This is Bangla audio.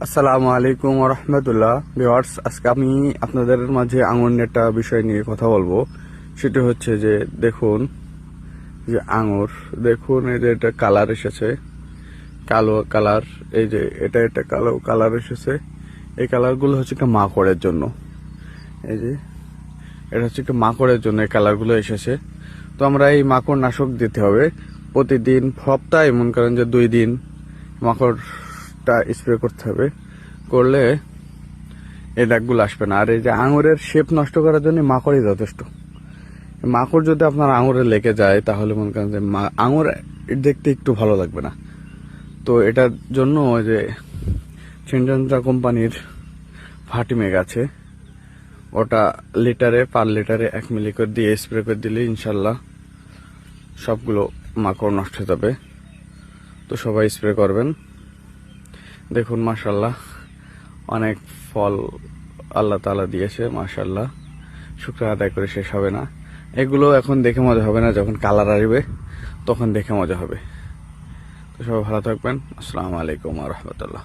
আসসালামু আলাইকুম রহমতুল্লাহ ভিউয়ার্স, আজকে আমি আপনাদের মাঝে আঙুর একটা বিষয় নিয়ে কথা বলবো। সেটা হচ্ছে যে দেখুন, যে আঙুর দেখুন, এই যে এটা কালার এসেছে, কালো কালার। এই যে এটা কালো কালার এসেছে। এই কালারগুলো হচ্ছে একটা মাকড়ের জন্য। এই যে এটা হচ্ছে একটা মাকড়ের জন্য এই কালারগুলো এসেছে। তো আমরা এই মাকড় নাশক দিতে হবে প্রতিদিন, সপ্তাহে মনে করেন যে 2 দিন মাকড়টা স্প্রে করতে হবে। করলে এই দাগগুলো আসবে না। আর এই যে আঙুরের শেপ নষ্ট করার জন্য মাকড়ই যথেষ্ট। মাকড় যদি আপনার আঙুরে লেগে যায় তাহলে মনে করেন যে আঙুর দেখতে একটু ভালো লাগবে না। তো এটার জন্য ওই যে সিনজেন্টা কোম্পানির ফার্টিমেগ আছে, ওটা পার লিটারে 1 মিলি করে দিয়ে স্প্রে করে দিলে ইনশাল্লাহ সবগুলো মাকড় নষ্ট হয়ে যাবে। তো সবাই স্প্রে করবেন। দেখুন মাশাল্লাহ, অনেক ফল আল্লাহ তাআলা দিয়েছে মাশাল্লাহ, শুকরিয়া আদায় করে শেষ হবে না। এগুলো এখন দেখে মজা হবে না, যখন কালার আসবে তখন দেখে মজা হবে। তো সবাই ভালো থাকবেন। আসসালামু আলাইকুম ওয়া রাহমাতুল্লাহ।